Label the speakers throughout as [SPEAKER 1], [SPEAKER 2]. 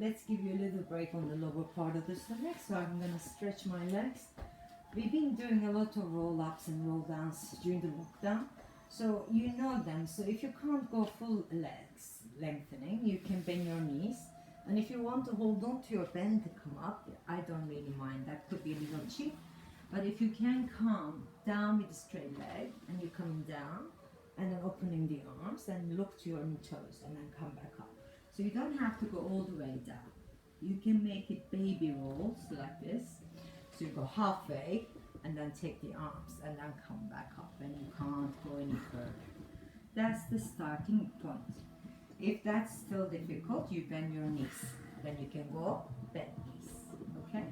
[SPEAKER 1] let's give you a little break on the lower part of the stomach. So I'm going to stretch my legs. We've been doing a lot of roll-ups and roll-downs during the lockdown, so you know them. So if you can't go full legs lengthening, you can bend your knees. And if you want to hold on to your bend to come up, I don't really mind. That could be a little cheap. But if you can come down with a straight leg and you're coming down and then opening the arms and look to your toes and then come back up. So you don't have to go all the way down. You can make it baby rolls like this. So you go halfway and then take the arms and then come back up, and you can't go any further. That's the starting point. If that's still difficult, you bend your knees. Then you can go bend knees, okay?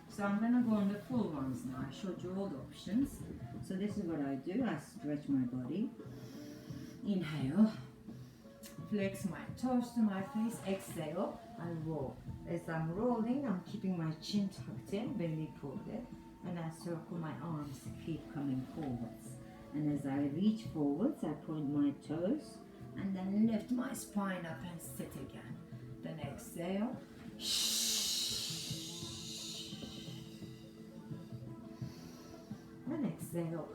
[SPEAKER 1] So I'm gonna go on the full ones now. I showed you all the options. So this is what I do. I stretch my body. Inhale. Flex my toes to my face. Exhale. I roll. As I'm rolling, I'm keeping my chin tucked in, belly pulled in, and I circle my arms, keep coming forwards. And as I reach forwards, I point my toes and then lift my spine up and sit again. Then exhale. And exhale.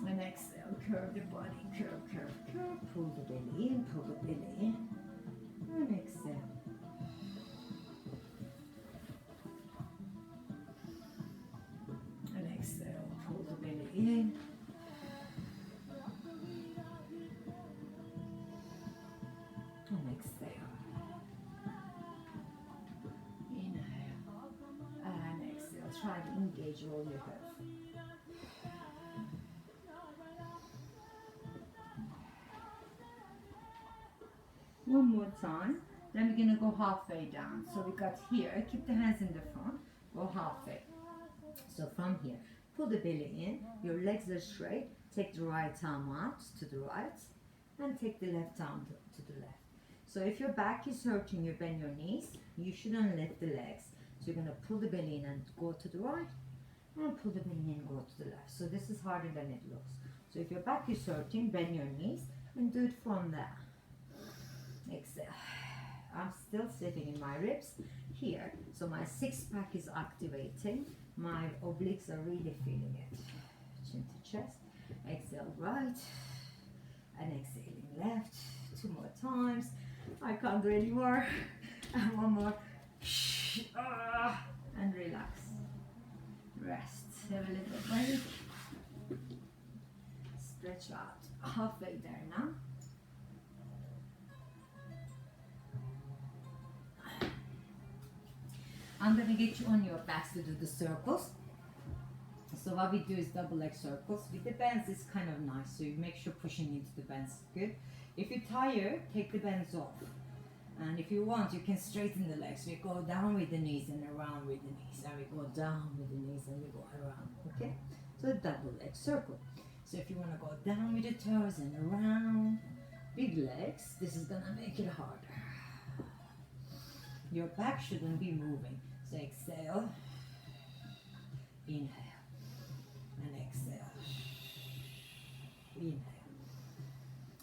[SPEAKER 1] And exhale, curve the body, curve, curve, curve. Pull the belly in, pull the belly in. And exhale. And exhale, pull the belly in. And exhale. Inhale. And exhale. Try to engage all your hips. One more time, then we're going to go halfway down. So we got here, keep the hands in the front, go halfway. So from here, pull the belly in, your legs are straight, take the right arm out to the right, and take the left arm to the left. So if your back is hurting, you bend your knees, you shouldn't lift the legs. So you're going to pull the belly in and go to the right, and pull the belly in and go to the left. So this is harder than it looks. So if your back is hurting, bend your knees, and do it from there. Exhale. I'm still sitting in my ribs here, so my six pack is activating. My obliques are really feeling it. Chin to chest. Exhale right and exhaling left. 2 more times. I can't do any more. And 1 more. And relax. Rest. Have a little break. Stretch out. Halfway there now. I'm going to get you on your backs to do the circles. So what we do is double leg circles. With the bends, it's kind of nice. So you make sure pushing into the bends is good. If you're tired, take the bends off. And if you want, you can straighten the legs. We go down with the knees and around with the knees. And we go down with the knees and we go around. Okay? So double leg circle. So if you want to go down with the toes and around, big legs, this is going to make it harder. Your back shouldn't be moving. So exhale, inhale, and exhale, inhale.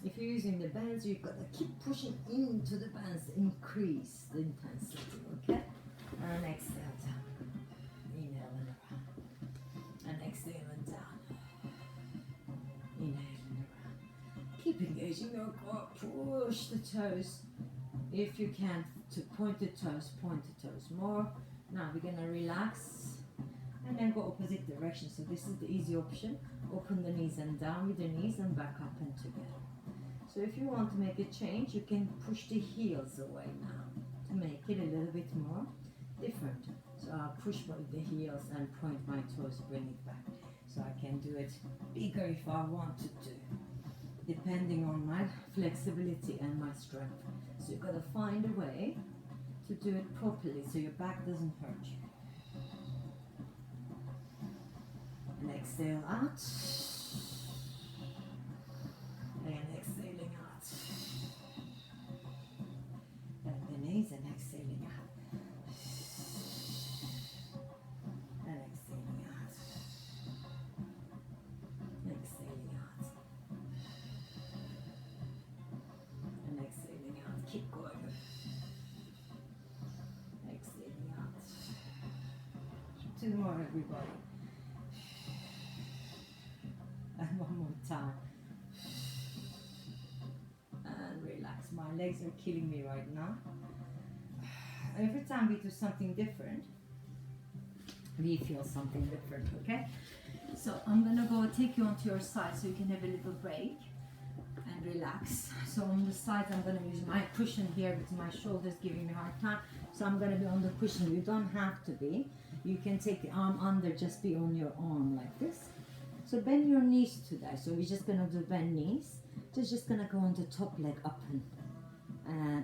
[SPEAKER 1] If you're using the bands, you've got to keep pushing into the bands to increase the intensity, okay? And exhale down, inhale and around, and exhale and down, inhale and around. Keep engaging your core, push the toes. If you can, to point the toes more. Now we're going to relax and then go opposite direction. So this is the easy option. Open the knees and down with the knees and back up and together. So if you want to make a change, you can push the heels away now to make it a little bit more different. So I'll push with the heels and point my toes, bring it back. So I can do it bigger if I wanted to, depending on my flexibility and my strength. So you've got to find a way to do it properly so your back doesn't hurt you. And exhale out. And exhaling out. Bend the knees and exhaling out. And exhaling out. Exhaling out. keep going. Exhaling out. 2 more, everybody. And 1 more time. And relax. My legs are killing me right now. Every time we do something different, we feel something different, okay? So I'm gonna go take you onto your side so you can have a little break and relax. So on the side, I'm gonna use my cushion here because my shoulders giving me a hard time. So I'm gonna be on the cushion. You don't have to be. You can take the arm under, just be on your arm like this. So bend your knees today. So we're just gonna do bend knees. Just gonna go on the top leg up and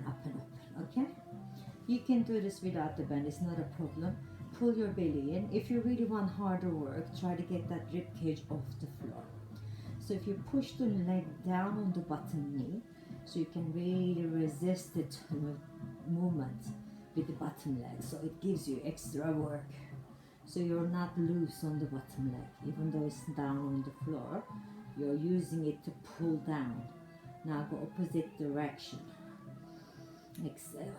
[SPEAKER 1] up and up, okay? You can do this without the bend, it's not a problem. Pull your belly in. If you really want harder work, try to get that rib cage off the floor. So if you push the leg down on the bottom knee, so you can really resist the movement with the bottom leg. So it gives you extra work. So you're not loose on the bottom leg, even though it's down on the floor. You're using it to pull down. Now go opposite direction. Exhale.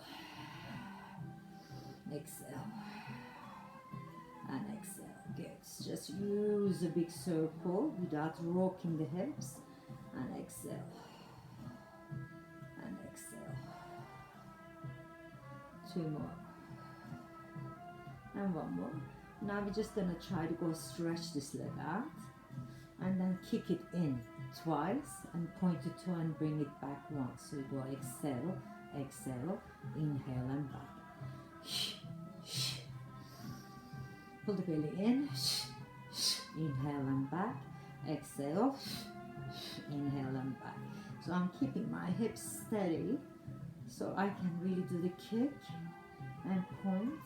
[SPEAKER 1] Exhale. And exhale. Good. Just use a big circle without rocking the hips. And exhale. And exhale. 2 more. And 1 more. Now we're just gonna try to go stretch this leg out. And then kick it in twice and point to toe and bring it back once. So you go exhale, exhale, inhale and back. Pull the belly in, inhale and back, exhale, inhale and back. So I'm keeping my hips steady so I can really do the kick and point,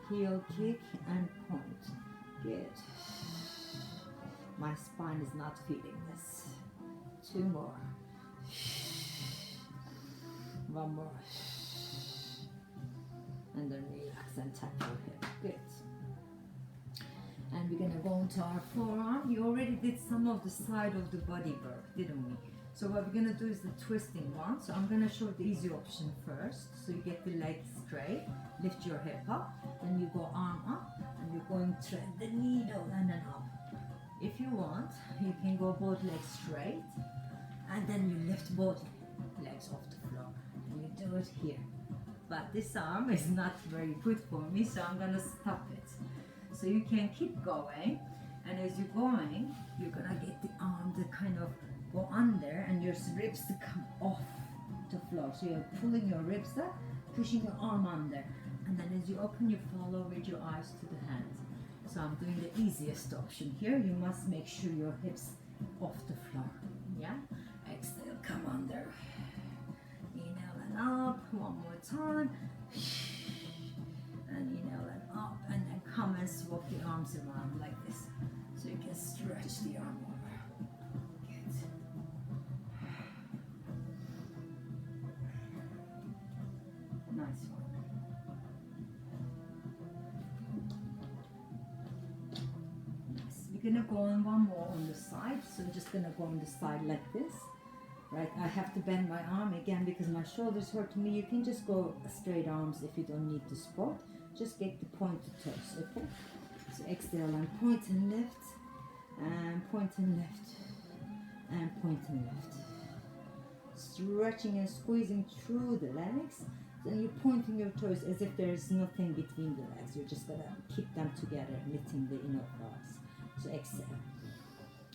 [SPEAKER 1] heel kick and point. Good. My spine is not feeling this. 2 more. 1 more. And then relax and tap your hip. Good. And we're gonna go into our forearm. We already did some of the side of the body work, didn't we? So what we're gonna do is the twisting one. So I'm gonna show the easy option first. So you get the leg straight, lift your hip up, then you go arm up, and you're going to thread the needle and then up. If you want, you can go both legs straight and then you lift both legs off the floor and you do it here. But this arm is not very good for me, so I'm gonna stop it. So you can keep going, and as you're going, you're gonna get the arm to kind of go under and your ribs to come off the floor. So you're pulling your ribs up, pushing your arm under, and then as you open, you follow with your eyes to the hands. So I'm doing the easiest option here. You must make sure your hips off the floor. Yeah? Exhale, come under. Inhale and up. 1 more time. And inhale and up. And then come and swap the arms around like this. So you can stretch the arm over. Good. Nice one. Gonna go on 1 more on the side, so I'm just gonna go on the side like this, right? I have to bend my arm again because my shoulders hurt me. You can just go straight arms if you don't need to squat. Just get the pointed toes, okay? So exhale and point and lift, and point and lift, and point and lift. Stretching and squeezing through the legs. Then you're pointing your toes as if there is nothing between the legs. You're just gonna keep them together, knitting the inner thighs. So exhale,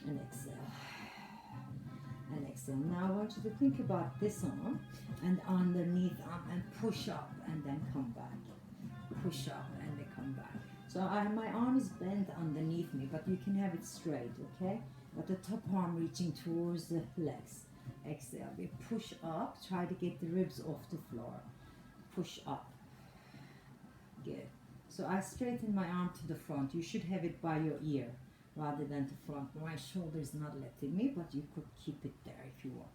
[SPEAKER 1] and exhale, and exhale. Now I want you to think about this arm and underneath arm and push up and then come back. Push up and then come back. So my arm is bent underneath me, but you can have it straight, okay? But the top arm reaching towards the legs. Exhale, we push up, try to get the ribs off the floor. Push up. Good. So I straighten my arm to the front. You should have it by your ear rather than to front. My shoulder is not letting me, but you could keep it there if you want.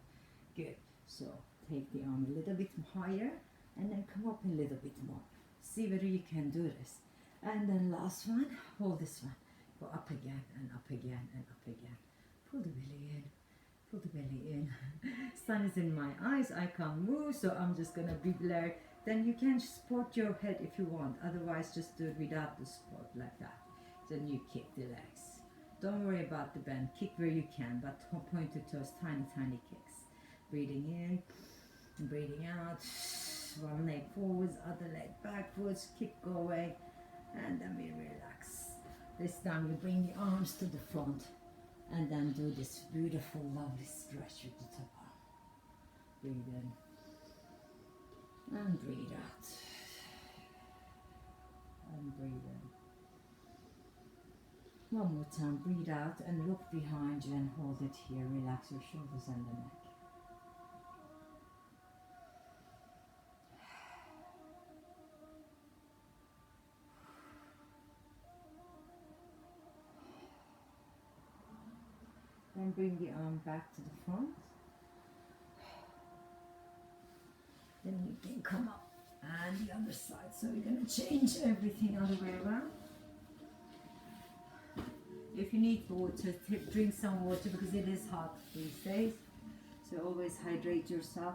[SPEAKER 1] Good. So take the arm a little bit higher and then come up a little bit more. See whether you can do this. And then last one, hold this one. Go up again and up again and up again. Pull the belly in. Pull the belly in. sun is in my eyes, I can't move, so I'm just gonna be blurred. Then you can support your head if you want, otherwise just do it without the support like that. Then you kick the legs. Don't worry about the bend, kick where you can, but pointed toes, tiny, tiny kicks. Breathing in, breathing out. One leg forwards, other leg backwards, kick, go away, and then we relax. This time you bring the arms to the front, and then do this beautiful, lovely stretch with the top arm. Breathe in, and breathe out. And breathe in. One more time, breathe out and look behind you and hold it here. Relax your shoulders and the neck. Then bring the arm back to the front. Then you can come up and the other side. So we're going to change everything other way around. If you need water, drink some water because it is hot these days. So always hydrate yourself.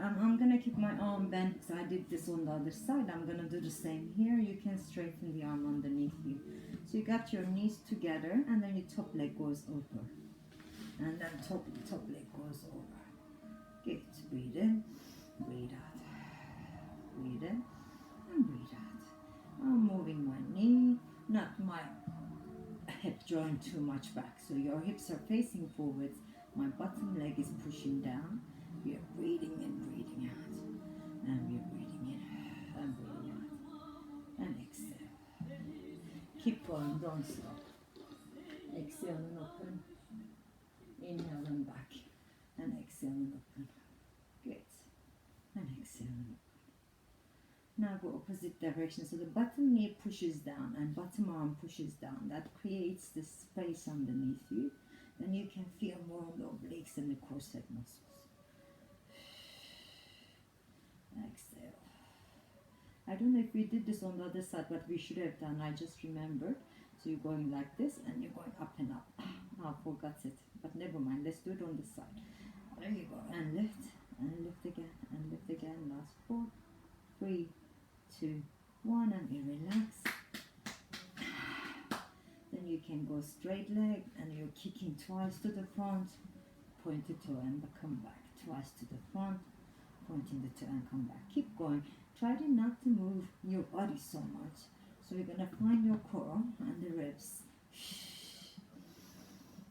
[SPEAKER 1] I'm going to keep my arm bent because I did this on the other side. I'm going to do the same here. You can straighten the arm underneath you. So you got your knees together and then your top leg goes over. And then top leg goes over. Good. Breathe in, breathe out. Breathe in and breathe out. I'm moving my knee, not my hip joint too much back. So your hips are facing forwards. My bottom leg is pushing down. We are breathing in, breathing out. And we are breathing in and breathing out. And exhale. Keep going, don't stop. Exhale and open. Inhale and back. And exhale and open. Good. And exhale and open. Now go opposite direction. So the bottom knee pushes down and bottom arm pushes down. That creates this space underneath you. Then you can feel more on the obliques and the corset muscles. Exhale. I don't know if we did this on the other side, but we should have done. I just remembered. So you're going like this and you're going up and up. I forgot it, but never mind. Let's do it on the side. There you go. And lift again, and lift again. Last 4, 3, 2, 1, and you relax. Then you can go straight leg, and you're kicking twice to the front, pointed toe, and come back. Twice to the front, pointing the toe, and come back. Keep going. Try not to move your body so much. So you're gonna find your core and the ribs.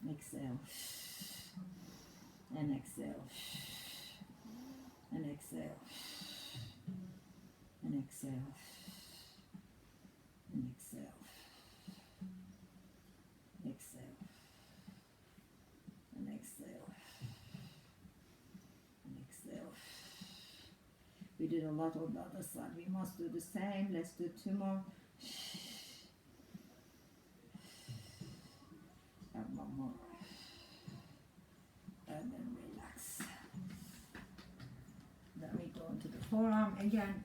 [SPEAKER 1] Exhale. And exhale. And exhale. And exhale. And exhale. Exhale. And exhale. And exhale. We did a lot on the other side. We must do the same. Let's do 2 more. And 1 more. And then relax. Then we go into the forearm again.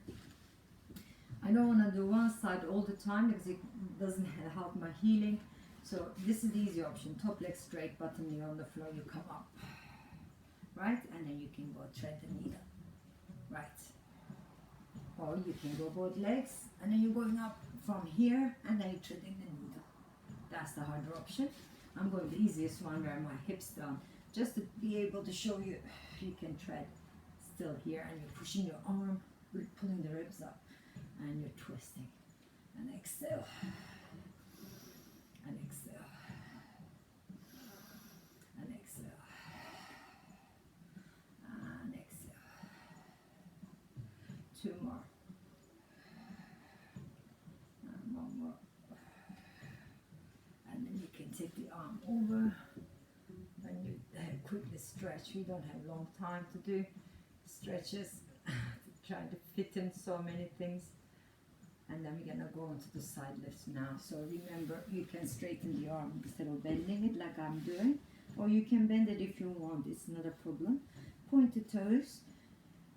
[SPEAKER 1] I don't want to do one side all the time because it doesn't help my healing. So this is the easy option. Top leg straight, bottom knee on the floor. You come up, right? And then you can go thread the needle, right? Or you can go both legs and then you're going up from here and then you're threading the needle. That's the harder option. I'm going the easiest one where my hips down, just to be able to show you. You can thread still here and you're pushing your arm, pulling the ribs up, and you're twisting. And exhale. And exhale. And exhale. And exhale. 2 more. And 1 more. And then you can take the arm over and you quickly stretch. We don't have long time to do stretches. Trying to fit in so many things. And then we're gonna go into the side lifts now. So remember, you can straighten the arm instead of bending it like I'm doing, or you can bend it if you want. It's not a problem. Pointed toes,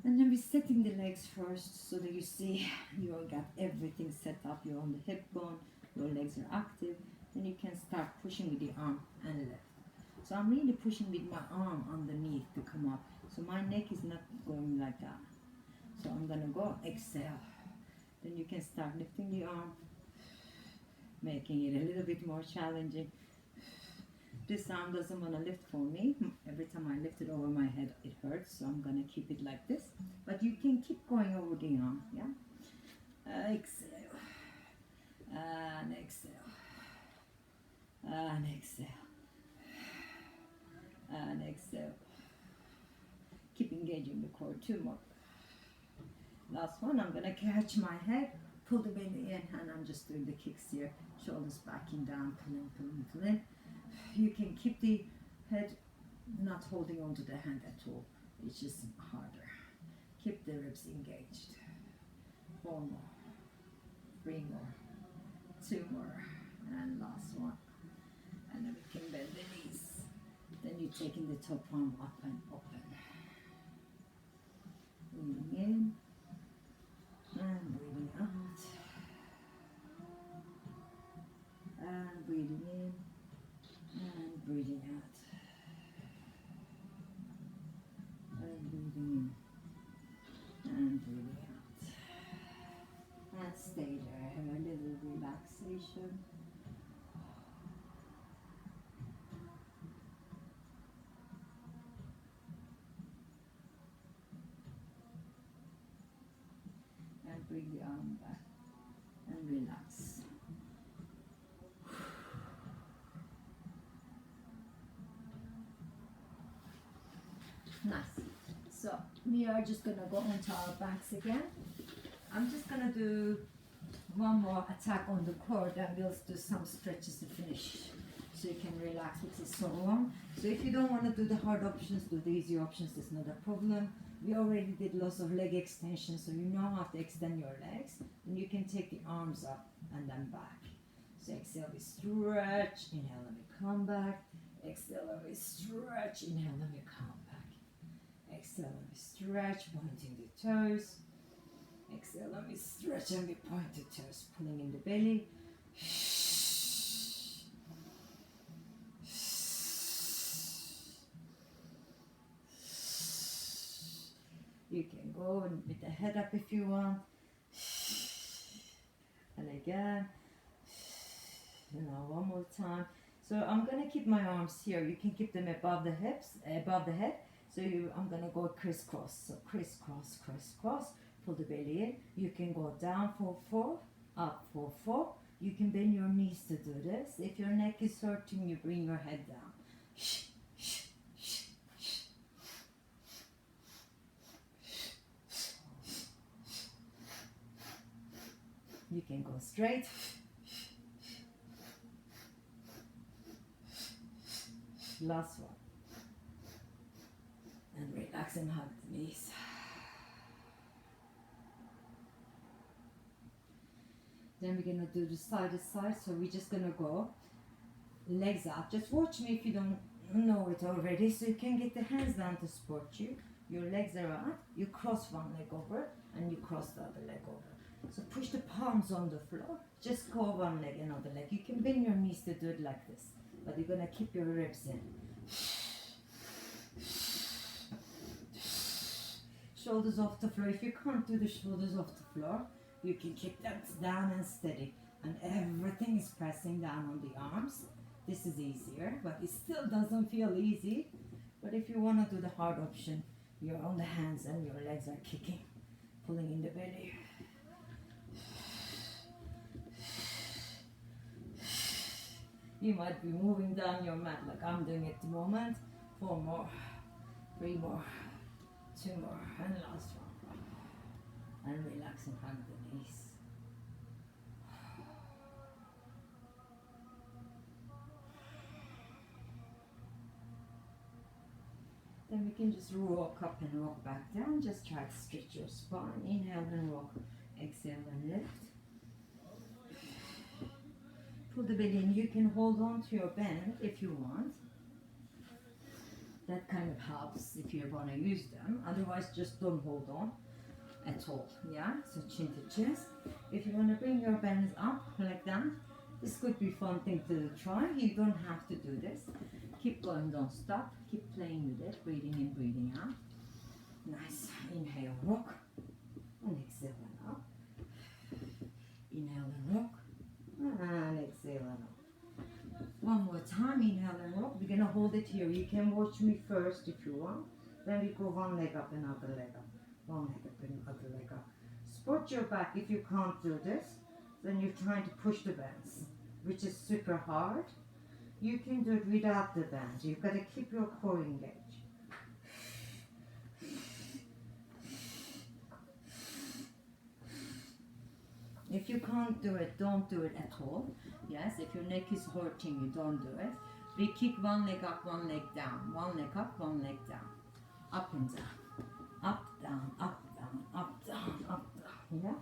[SPEAKER 1] and then we're setting the legs first so that you see you got everything set up. You're on the hip bone, your legs are active. Then you can start pushing with the arm and lift. So I'm really pushing with my arm underneath to come up. So my neck is not going like that. So I'm gonna go exhale. Then you can start lifting the arm, making it a little bit more challenging. This arm doesn't want to lift for me. Every time I lift it over my head, it hurts. So I'm gonna keep it like this. But you can keep going over the arm, yeah? Exhale. And exhale. And exhale. And exhale. Keep engaging the core. 2 more. Last one. I'm gonna catch my head, pull the belly in, and I'm just doing the kicks here. Shoulders backing down, pulling, pulling, pulling. You can keep the head not holding onto the hand at all. It's just harder. Keep the ribs engaged. 4 more. 3 more. 2 more. And last one. And then we can bend the knees. Then you're taking the top arm up and open. Breathing in. And breathing out. And breathing in. And breathing out. And breathing in. And breathing out. And stay there. Have a little relaxation. And bring the arm back. And relax. Nice. So we are just gonna go onto our backs again. I'm just gonna do one more attack on the core, then we'll do some stretches to finish. So you can relax because it's so long. So if you don't want to do the hard options, do the easy options, that's not a problem. We already did lots of leg extension, so you know how to extend your legs. And you can take the arms up and then back. So exhale, we stretch, inhale, and we come back. Exhale, and we stretch, inhale, and we come back. Exhale, and we stretch, pointing the toes. Exhale, and we stretch and we point the toes, pulling in the belly. You can go with the head up if you want. And again. One more time. So I'm gonna keep my arms here. You can keep them above the hips, above the head. So I'm gonna go crisscross. So crisscross, crisscross. Pull the belly in. You can go down for 4, up for 4. You can bend your knees to do this. If your neck is hurting, you bring your head down. You can go straight. Last one. And relax and hug the knees. Then we're gonna do the side to side. So we're just gonna go legs out. Just watch me if you don't know it already. So you can get the hands down to support you. Your legs are out. You cross one leg over and you cross the other leg over. So push the palms on the floor. Just go one leg, another leg. You can bend your knees to do it like this. But you're gonna keep your ribs in. Shoulders off the floor. If you can't do the shoulders off the floor, you can keep them down and steady. And everything is pressing down on the arms. This is easier, but it still doesn't feel easy. But if you want to do the hard option, you're on the hands and your legs are kicking, pulling in the belly. You might be moving down your mat like I'm doing at the moment. 4 more, 3 more, 2 more, and last one. And relax and hug the knees. Then we can just rock up and rock back down. Just try to stretch your spine. Inhale and rock. Exhale and lift. Pull the belly in. You can hold on to your bend if you want. That kind of helps if you want to use them. Otherwise, just don't hold on at all. Yeah? So chin to chest. If you want to bring your bands up like that, this could be a fun thing to try. You don't have to do this. Keep going, don't stop. Keep playing with it. Breathing in, breathing out. Nice. Inhale, rock. And exhale and up. Inhale and rock. And exhale and up. One more time. Inhale and rock. We're going to hold it here. You can watch me first if you want. Then we go one leg up and other leg up. One leg up and other leg up. Support your back if you can't do this. Then you're trying to push the bands, which is super hard. You can do it without the bands. You've got to keep your core engaged. If you can't do it, don't do it at all. Yes, if your neck is hurting you, don't do it. We kick one leg up, one leg down. One leg up, one leg down. Up and down. Up, down, up, down, up, down, up, down. Yeah?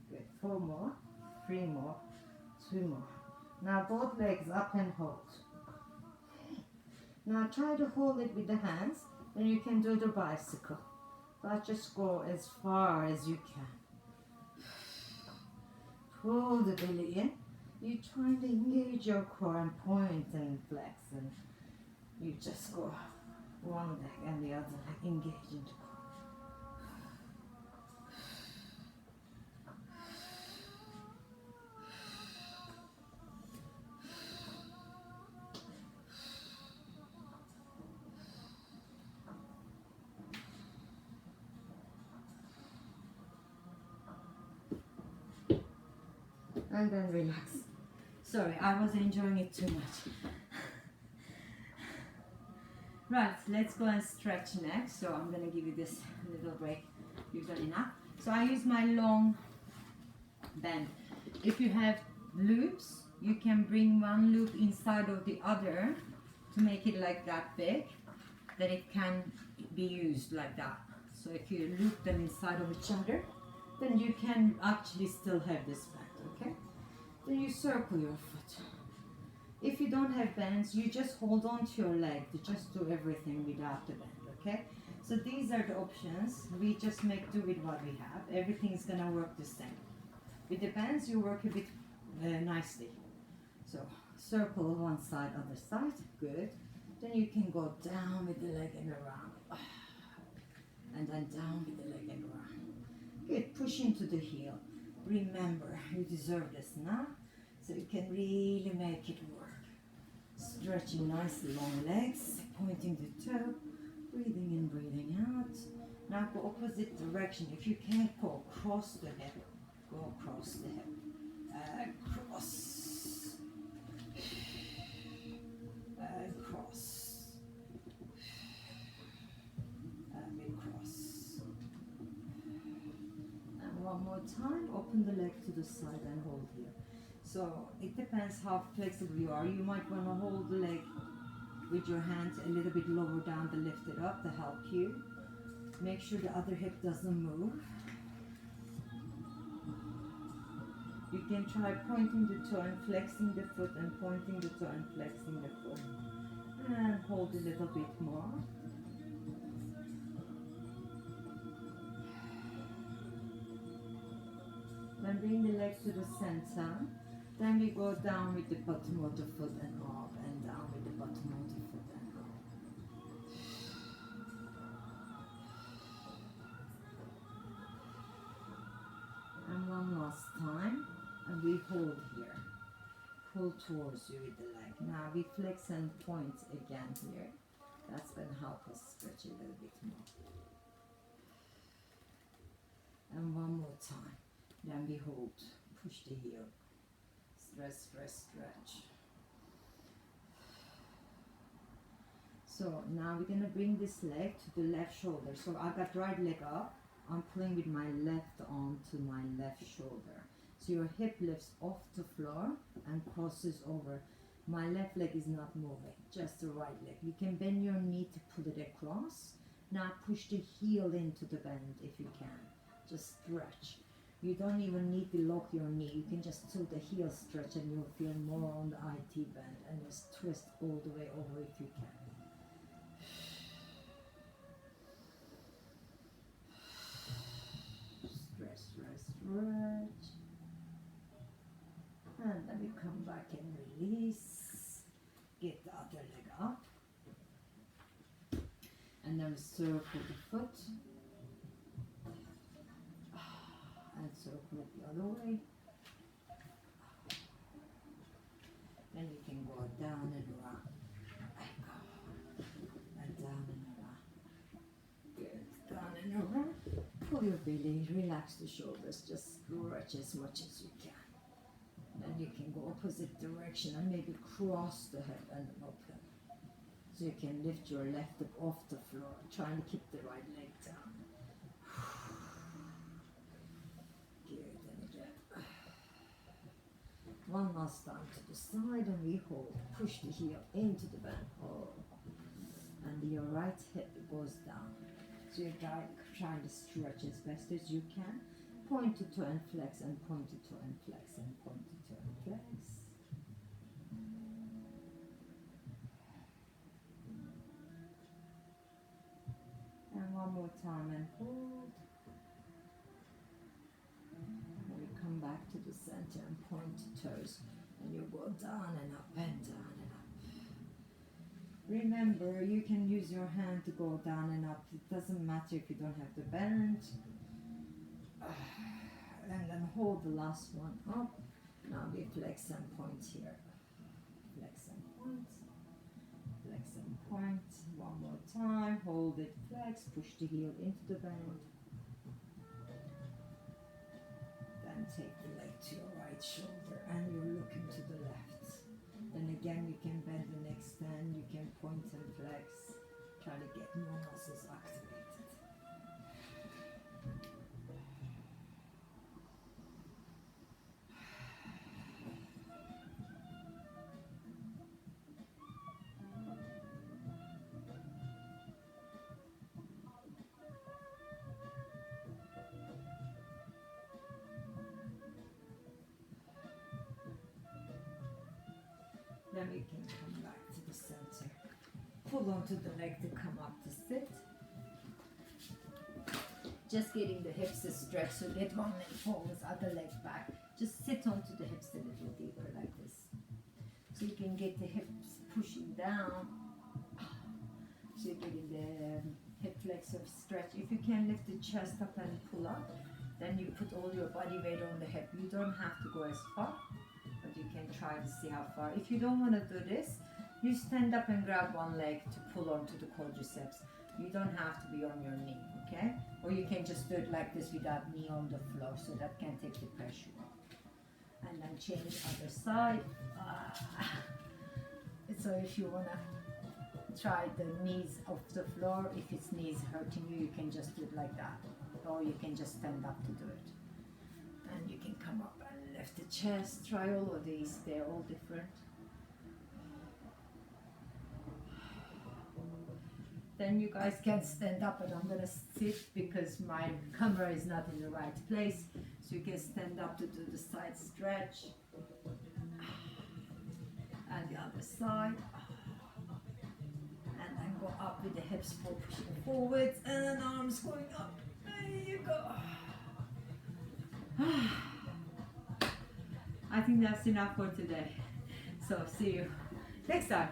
[SPEAKER 1] Good. 4 more. 3 more. 2 more. Now both legs up and hold. Now try to hold it with the hands. Then you can do the bicycle. But just go as far as you can. Pull the belly in. You're trying to engage your core and point and flex, and you just go one leg and the other leg engage into core. And then relax. Sorry, I was enjoying it too much. Right, let's go and stretch next. So I'm going to give you this little break. You've done enough. So I use my long band. If you have loops, you can bring one loop inside of the other to make it like that big. Then it can be used like that. So if you loop them inside of each other, then you can actually still have this band, okay? Then you circle your foot. If you don't have bands, you just hold on to your leg to just do everything without the band, okay? So these are the options. We just make do with what we have. Everything is gonna work the same. With the bands, you work a bit nicely. So circle one side, other side, good. Then you can go down with the leg and around. And then down with the leg and around. Good, push into the heel. Remember, you deserve this now. So you can really make it work. Stretching nice long legs, pointing the toe, breathing in, breathing out. Now go opposite direction. If you can't go across the hip, go across the hip. Cross. Cross. Cross. And one more time, open the leg to the side and hold here. So it depends how flexible you are. You might want to hold the leg with your hands a little bit lower down to lift it up to help you. Make sure the other hip doesn't move. You can try pointing the toe and flexing the foot and pointing the toe and flexing the foot. And hold a little bit more. Then bring the leg to the center. Then we go down with the bottom of the foot and up, and down with the bottom of the foot and up. And one last time, and we hold here. Pull towards you with the leg. Now we flex and point again here. That's going to help us stretch a little bit more. And one more time. Then we hold. Push the heel. Stretch, stretch, stretch. So now we're going to bring this leg to the left shoulder. So I got right leg up. I'm pulling with my left arm to my left shoulder. So your hip lifts off the floor and crosses over. My left leg is not moving, just the right leg. You can bend your knee to pull it across. Now push the heel into the bend if you can. Just stretch. You don't even need to lock your knee. You can just do the heel stretch and you'll feel more on the IT bend, and just twist all the way over if you can. Stretch, stretch, stretch. And then we come back and release. Get the other leg up. And then and circle the foot. And circle it the other way. Then you can go down and around. And down and around. Good. Down and around. Pull your belly, relax the shoulders, just stretch as much as you can. Then you can go opposite direction and maybe cross the hip and open. So you can lift your left hip off the floor, trying to keep the right leg down. Good, and again. One last time to the side and we hold. Push the heel into the bend. Oh. And your right hip goes down. So you're trying to stretch as best as you can. Point to toe and flex, and point to toe and flex, and point to toe and flex. And one more time and hold. And we come back to the center and point to toes. And you go down and up and down and up. Remember, you can use your hand to go down and up. It doesn't matter if you don't have the bend. And then hold the last one up. Now we flex and point here. Flex and point. Flex and point. One more time. Hold it, flex. Push the heel into the bend. Then take the leg to your right shoulder and you're looking to the left. Then again you can bend and extend. You can point and flex. Try to get more muscles activated. Then we can come back to the center. Pull onto the leg to come up to sit. Just getting the hips to stretch, so get one leg forward, other leg back. Just sit onto the hips a little deeper like this. So you can get the hips pushing down. So you're getting the hip flexor stretch. If you can lift the chest up and pull up, then you put all your body weight on the hip. You don't have to go as far, but you can try to see how far. If you don't want to do this, you stand up and grab one leg to pull onto the quadriceps. You don't have to be on your knee, okay? Or you can just do it like this without knee on the floor, so that can take the pressure off. And then change other side. So if you want to try the knees off the floor, if its knees hurting you, you can just do it like that. Or you can just stand up to do it. And you can come up and lift the chest. Try all of these, they're all different. Then you guys can stand up, but I'm gonna sit because my camera is not in the right place. So you can stand up to do the side stretch. And the other side. And then go up with the hips for pushing forwards and arms going up. There you go. I think that's enough for today. So see you next time.